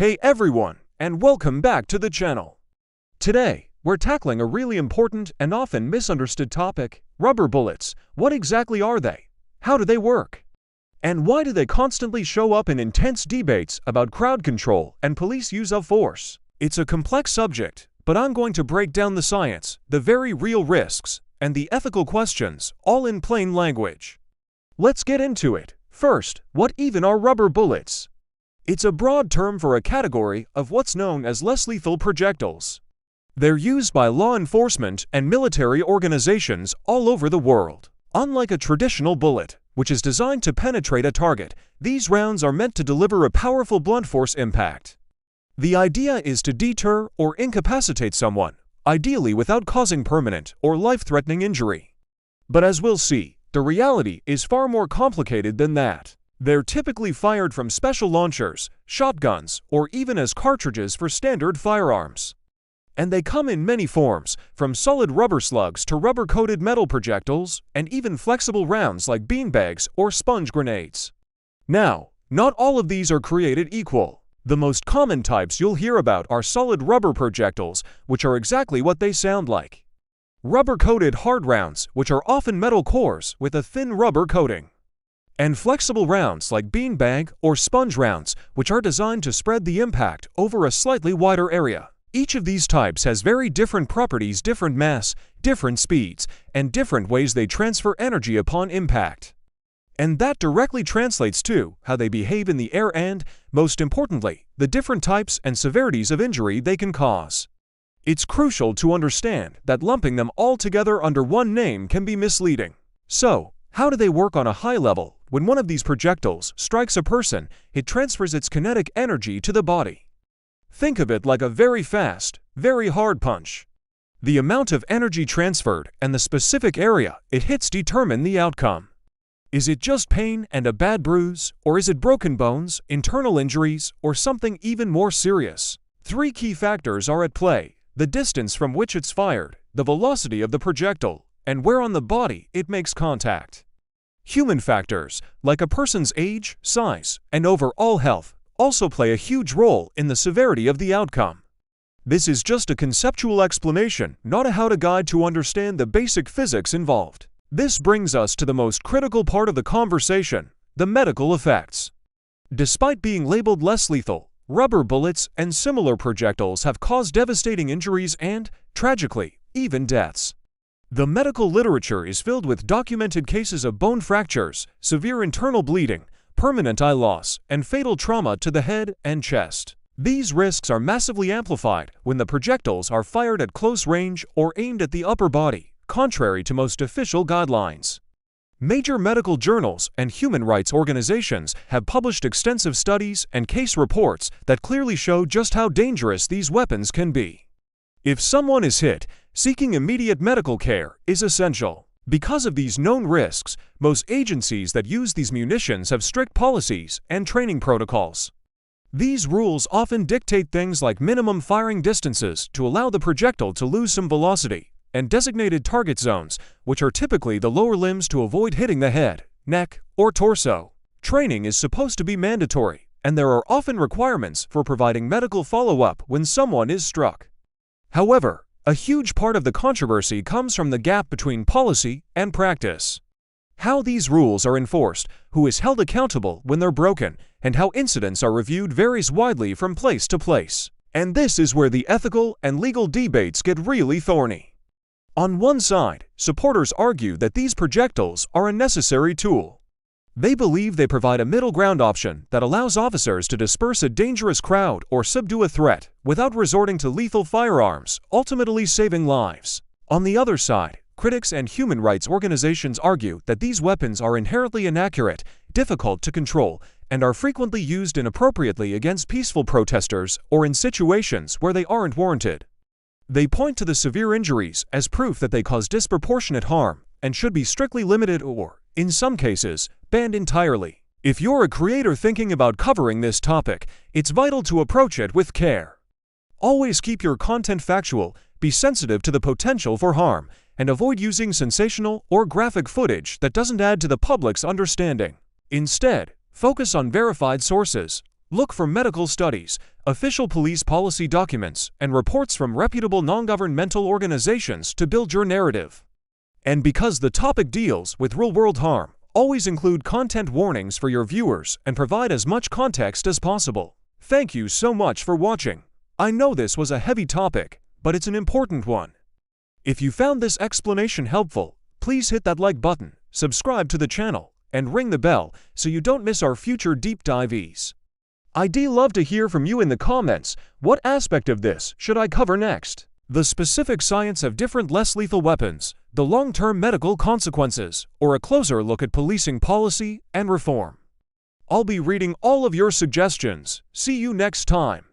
Hey everyone, and welcome back to the channel. Today, we're tackling a really important and often misunderstood topic: rubber bullets. What exactly are they? How do they work? And why do they constantly show up in intense debates about crowd control and police use of force? It's a complex subject, but I'm going to break down the science, the very real risks, and the ethical questions, all in plain language. Let's get into it. First, what even are rubber bullets? It's a broad term for a category of what's known as less lethal projectiles. They're used by law enforcement and military organizations all over the world. Unlike a traditional bullet, which is designed to penetrate a target, these rounds are meant to deliver a powerful blunt force impact. The idea is to deter or incapacitate someone, ideally without causing permanent or life-threatening injury. But as we'll see, the reality is far more complicated than that. They're typically fired from special launchers, shotguns, or even as cartridges for standard firearms. And they come in many forms, from solid rubber slugs to rubber-coated metal projectiles, and even flexible rounds like beanbags or sponge grenades. Now, not all of these are created equal. The most common types you'll hear about are solid rubber projectiles, which are exactly what they sound like. Rubber-coated hard rounds, which are often metal cores with a thin rubber coating. And flexible rounds like beanbag or sponge rounds, which are designed to spread the impact over a slightly wider area. Each of these types has very different properties, different mass, different speeds, and different ways they transfer energy upon impact. And that directly translates to how they behave in the air and, most importantly, the different types and severities of injury they can cause. It's crucial to understand that lumping them all together under one name can be misleading. So, how do they work on a high level? When one of these projectiles strikes a person, it transfers its kinetic energy to the body. Think of it like a very fast, very hard punch. The amount of energy transferred and the specific area it hits determine the outcome. Is it just pain and a bad bruise, or is it broken bones, internal injuries, or something even more serious? Three key factors are at play: the distance from which it's fired, the velocity of the projectile, and where on the body it makes contact. Human factors, like a person's age, size, and overall health, also play a huge role in the severity of the outcome. This is just a conceptual explanation, not a how-to guide to understand the basic physics involved. This brings us to the most critical part of the conversation: the medical effects. Despite being labeled less lethal, rubber bullets and similar projectiles have caused devastating injuries and, tragically, even deaths. The medical literature is filled with documented cases of bone fractures, severe internal bleeding, permanent eye loss, and fatal trauma to the head and chest. These risks are massively amplified when the projectiles are fired at close range or aimed at the upper body, contrary to most official guidelines. Major medical journals and human rights organizations have published extensive studies and case reports that clearly show just how dangerous these weapons can be. If someone is hit, seeking immediate medical care is essential. Because of these known risks, most agencies that use these munitions have strict policies and training protocols. These rules often dictate things like minimum firing distances to allow the projectile to lose some velocity, and designated target zones, which are typically the lower limbs to avoid hitting the head, neck, or torso. Training is supposed to be mandatory, and there are often requirements for providing medical follow-up when someone is struck. However, a huge part of the controversy comes from the gap between policy and practice. How these rules are enforced, who is held accountable when they're broken, and how incidents are reviewed varies widely from place to place. And this is where the ethical and legal debates get really thorny. On one side, supporters argue that these projectiles are a necessary tool. They believe they provide a middle ground option that allows officers to disperse a dangerous crowd or subdue a threat without resorting to lethal firearms, ultimately saving lives. On the other side, critics and human rights organizations argue that these weapons are inherently inaccurate, difficult to control, and are frequently used inappropriately against peaceful protesters or in situations where they aren't warranted. They point to the severe injuries as proof that they cause disproportionate harm and should be strictly limited or, in some cases, banned entirely. If you're a creator thinking about covering this topic, it's vital to approach it with care. Always keep your content factual, be sensitive to the potential for harm, and avoid using sensational or graphic footage that doesn't add to the public's understanding. Instead, focus on verified sources, Look for medical studies, official police policy documents, and reports from reputable non-governmental organizations to build your narrative. And because the topic deals with real-world harm, always include content warnings for your viewers and provide as much context as possible. Thank you so much for watching. I know this was a heavy topic, but it's an important one. If you found this explanation helpful, please hit that like button, subscribe to the channel, and ring the bell so you don't miss our future deep dives. I'd love to hear from you in the comments. What aspect of this should I cover next? The specific science of different less lethal weapons, the long-term medical consequences, or a closer look at policing policy and reform. I'll be reading all of your suggestions. See you next time.